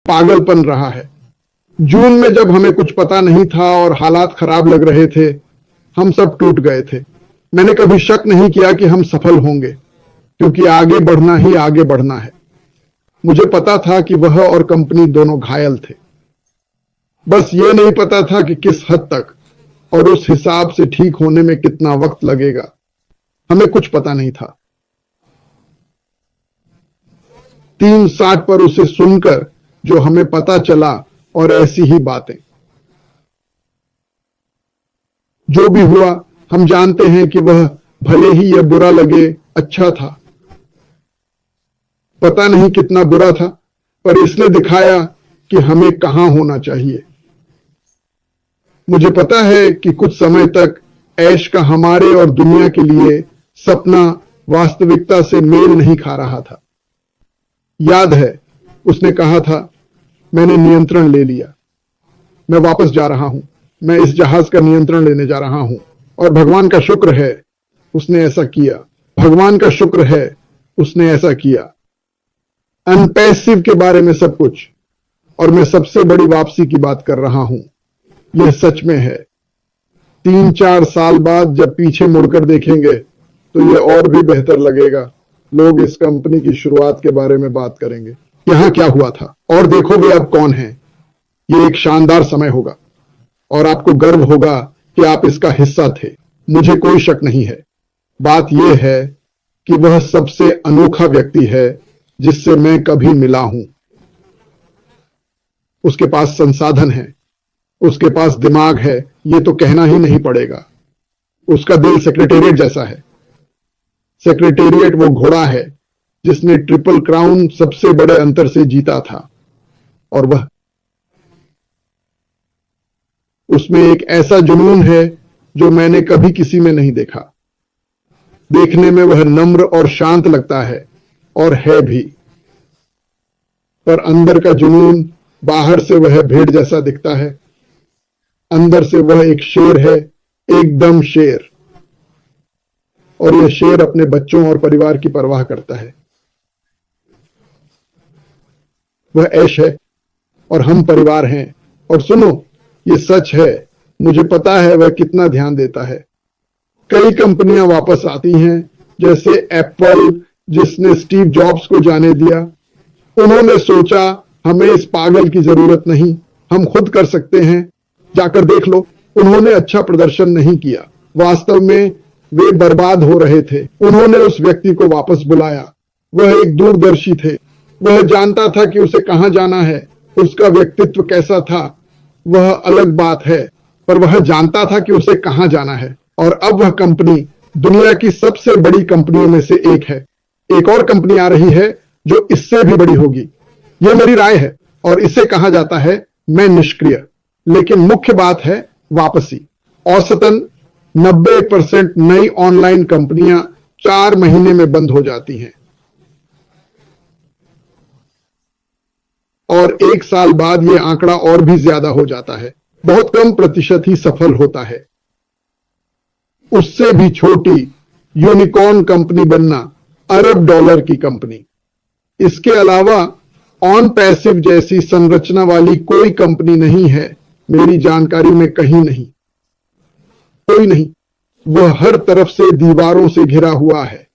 पागलपन रहा है। जून में जब हमें कुछ पता नहीं था और हालात खराब लग रहे थे, हम सब टूट गए थे। मैंने कभी शक नहीं किया कि हम सफल होंगे, क्योंकि आगे बढ़ना ही आगे बढ़ना है। मुझे पता था कि वह और कंपनी दोनों घायल थे। बस ये नहीं पता था कि किस हद तक और उस हिसाब से ठीक होने में कितना वक्त लगेगा। हमें कुछ पता नहीं था। 3:60 पर उसे सुनकर जो हमें पता चला, और ऐसी ही बातें। जो भी हुआ, हम जानते हैं कि वह भले ही यह बुरा लगे, अच्छा था। पता नहीं कितना बुरा था, पर इसने दिखाया कि हमें कहां होना चाहिए। मुझे पता है कि कुछ समय तक ऐश का हमारे और दुनिया के लिए सपना वास्तविकता से मेल नहीं खा रहा था। याद है, उसने कहा था, मैंने नियंत्रण ले लिया, मैं वापस जा रहा हूं, मैं इस जहाज का नियंत्रण लेने जा रहा हूं। और भगवान का शुक्र है उसने ऐसा किया। भगवान का शुक्र है उसने ऐसा किया। अनपैसिव के बारे में सब कुछ, और मैं सबसे बड़ी वापसी की बात कर रहा हूं। यह सच में है। 3-4 साल बाद जब पीछे मुड़कर देखेंगे तो यह और भी बेहतर लगेगा। लोग इस कंपनी की शुरुआत के बारे में बात करेंगे, यहां क्या हुआ था, और देखोगे आप कौन है। यह एक शानदार समय होगा और आपको गर्व होगा कि आप इसका हिस्सा थे। मुझे कोई शक नहीं है। बात यह है कि वह सबसे अनोखा व्यक्ति है जिससे मैं कभी मिला हूं। उसके पास संसाधन है, उसके पास दिमाग है, यह तो कहना ही नहीं पड़ेगा। उसका दिल सेक्रेटेरिएट जैसा है। सेक्रेटेरिएट वो घोड़ा है जिसने ट्रिपल क्राउन सबसे बड़े अंतर से जीता था, और वह उसमें एक ऐसा जुनून है जो मैंने कभी किसी में नहीं देखा। देखने में वह नम्र और शांत लगता है, और है भी, पर अंदर का जुनून, बाहर से वह भेड़ जैसा दिखता है, अंदर से वह एक शेर है, एकदम शेर। और यह शेर अपने बच्चों और परिवार की परवाह करता है। वह ऐश है और हम परिवार हैं। और सुनो, यह सच है, मुझे पता है वह कितना ध्यान देता है। कई कंपनियां वापस आती हैं, जैसे एप्पल, जिसने स्टीव जॉब्स को जाने दिया। उन्होंने सोचा, हमें इस पागल की जरूरत नहीं, हम खुद कर सकते हैं। जाकर देख लो, उन्होंने अच्छा प्रदर्शन नहीं किया। वास्तव में वे बर्बाद हो रहे थे। उन्होंने उस व्यक्ति को वापस बुलाया। वह एक दूरदर्शी थे। वह जानता था कि उसे कहां जाना है। उसका व्यक्तित्व कैसा था वह अलग बात है, पर वह जानता था कि उसे कहां जाना है। और अब वह कंपनी दुनिया की सबसे बड़ी कंपनियों में से एक है। एक और कंपनी आ रही है जो इससे भी बड़ी होगी। यह मेरी राय है, और इसे कहा जाता है मैं निष्क्रिय। लेकिन मुख्य बात है वापसी। औसतन 90% नई ऑनलाइन कंपनियां 4 महीने में बंद हो जाती हैं, और 1 साल बाद यह आंकड़ा और भी ज्यादा हो जाता है। बहुत कम प्रतिशत ही सफल होता है। उससे भी छोटी यूनिकॉर्न कंपनी बनना अरब डॉलर की कंपनी। इसके अलावा ऑन पैसिव जैसी संरचना वाली कोई कंपनी नहीं है मेरी जानकारी में, कहीं नहीं, कोई नहीं। वह हर तरफ से दीवारों से घिरा हुआ है।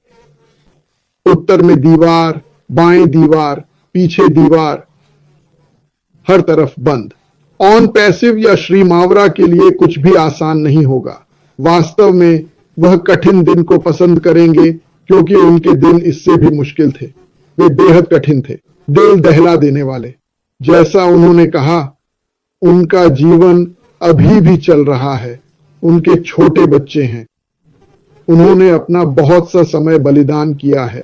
उत्तर में दीवार, बाएं दीवार, पीछे दीवार, हर तरफ बंद। ऑन पैसिव या श्री मावरा के लिए कुछ भी आसान नहीं होगा। वास्तव में वह कठिन दिन को पसंद करेंगे, क्योंकि उनके दिन इससे भी मुश्किल थे। वे बेहद कठिन थे, दिल दहला देने वाले। जैसा उन्होंने कहा, उनका जीवन अभी भी चल रहा है। उनके छोटे बच्चे हैं। उन्होंने अपना बहुत सा समय बलिदान किया है।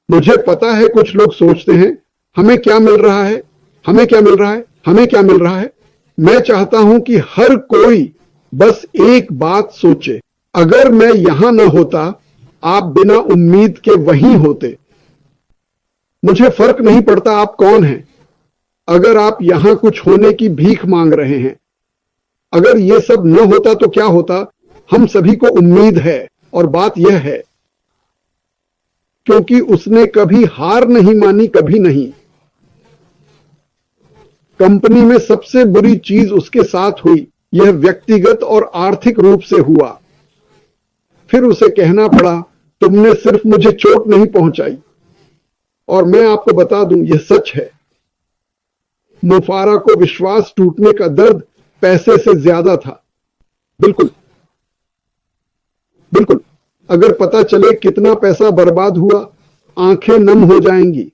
मुझे पता है कुछ लोग सोचते हैं, हमें क्या मिल रहा है, हमें क्या मिल रहा है, हमें क्या मिल रहा है। मैं चाहता हूं कि हर कोई बस एक बात सोचे, अगर मैं यहां न होता, आप बिना उम्मीद के वहीं होते। मुझे फर्क नहीं पड़ता आप कौन हैं। अगर आप यहां कुछ होने की भीख मांग रहे हैं, अगर यह सब न होता तो क्या होता। हम सभी को उम्मीद है, और बात यह है, क्योंकि उसने कभी हार नहीं मानी, कभी नहीं। कंपनी में सबसे बुरी चीज उसके साथ हुई, यह व्यक्तिगत और आर्थिक रूप से हुआ। फिर उसे कहना पड़ा, तुमने सिर्फ मुझे चोट नहीं पहुंचाई। और मैं आपको बता दूं, यह सच है। मुफारा को विश्वास टूटने का दर्द पैसे से ज्यादा था। बिल्कुल बिल्कुल, अगर पता चले कितना पैसा बर्बाद हुआ, आंखें नम हो जाएंगी।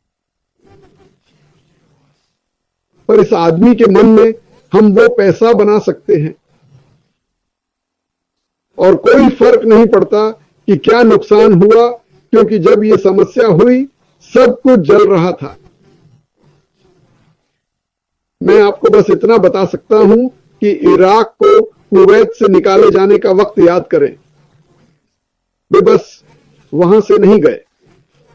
पर इस आदमी के मन में हम वो पैसा बना सकते हैं, और कोई फर्क नहीं पड़ता कि क्या नुकसान हुआ, क्योंकि जब ये समस्या हुई सब कुछ जल रहा था। मैं आपको बस इतना बता सकता हूं कि इराक को कुवैत से निकाले जाने का वक्त याद करें। वे बस वहां से नहीं गए,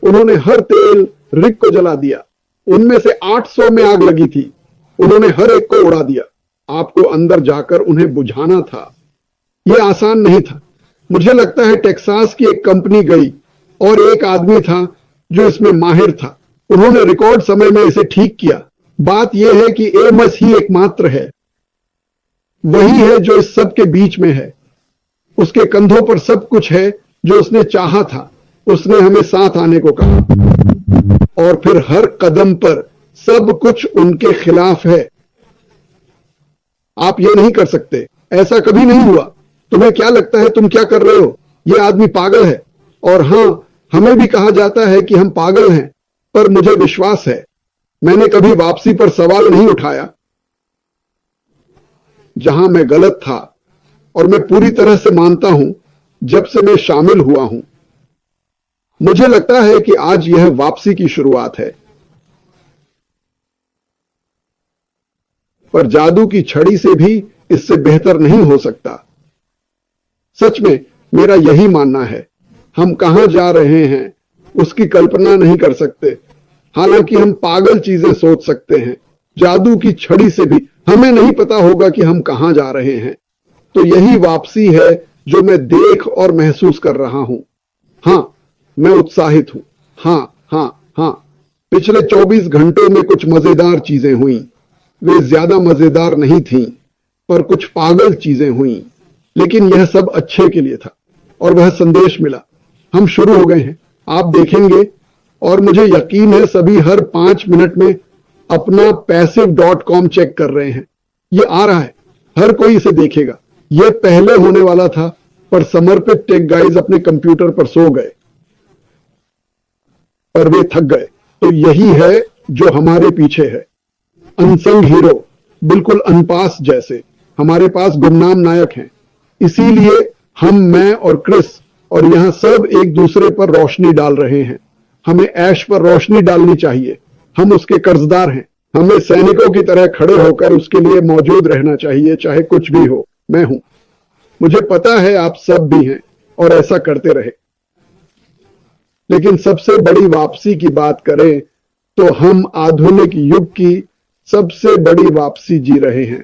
उन्होंने हर तेल रिग को जला दिया। उनमें से 800 में आग लगी थी, उन्होंने हर एक को उड़ा दिया। आपको अंदर जाकर उन्हें बुझाना था। यह आसान नहीं था। मुझे लगता है टेक्सास की एक कंपनी गई और एक आदमी था जो इसमें माहिर था। उन्होंने रिकॉर्ड समय में इसे ठीक किया। बात यह है कि एमस ही एकमात्र है, वही है जो इस सब के बीच में है। उसके कंधों पर सब कुछ है जो उसने चाहा था। उसने हमें साथ आने को कहा, और फिर हर कदम पर सब कुछ उनके खिलाफ है। आप ये नहीं कर सकते, ऐसा कभी नहीं हुआ। तुम्हें क्या लगता है तुम क्या कर रहे हो? यह आदमी पागल है। और हां, हमें भी कहा जाता है कि हम पागल हैं, पर मुझे विश्वास है मैंने कभी वापसी पर सवाल नहीं उठाया। जहां मैं गलत था, और मैं पूरी तरह से मानता हूं जब से मैं शामिल हुआ हूं। मुझे लगता है कि आज यह वापसी की शुरुआत है। पर जादू की छड़ी से भी इससे बेहतर नहीं हो सकता। सच में मेरा यही मानना है। हम कहां जा रहे हैं उसकी कल्पना नहीं कर सकते। हालांकि हम पागल चीजें सोच सकते हैं। जादू की छड़ी से भी हमें नहीं पता होगा कि हम कहां जा रहे हैं। तो यही वापसी है जो मैं देख और महसूस कर रहा हूं। हां, मैं उत्साहित हूं। हां हां हां, पिछले 24 घंटों में कुछ मजेदार चीजें हुई। वे ज्यादा मजेदार नहीं थीं, पर कुछ पागल चीजें हुई। लेकिन यह सब अच्छे के लिए था, और वह संदेश मिला। हम शुरू हो गए हैं, आप देखेंगे। और मुझे यकीन है सभी हर 5 मिनट में अपना passive.com चेक कर रहे हैं। यह आ रहा है, हर कोई इसे देखेगा। यह पहले होने वाला था, पर समर्पित टेक गाइज अपने कंप्यूटर पर सो गए, पर वे थक गए। तो यही है जो हमारे पीछे है। अनसंग हीरो, बिल्कुल अनपास जैसे। हमारे पास गुमनाम नायक हैं। इसीलिए हम, मैं और क्रिस और यहां सब एक दूसरे पर रोशनी डाल रहे हैं। हमें ऐश पर रोशनी डालनी चाहिए। हम उसके कर्जदार हैं। हमें सैनिकों की तरह खड़े होकर उसके लिए मौजूद रहना चाहिए, चाहे कुछ भी हो। मैं हूं। मुझे पता है आप सब भी हैं, और ऐसा करते रहे। लेकिन सबसे बड़ी वापसी की बात करें तो हम आधुनिक युग की सबसे बड़ी वापसी जी रहे हैं।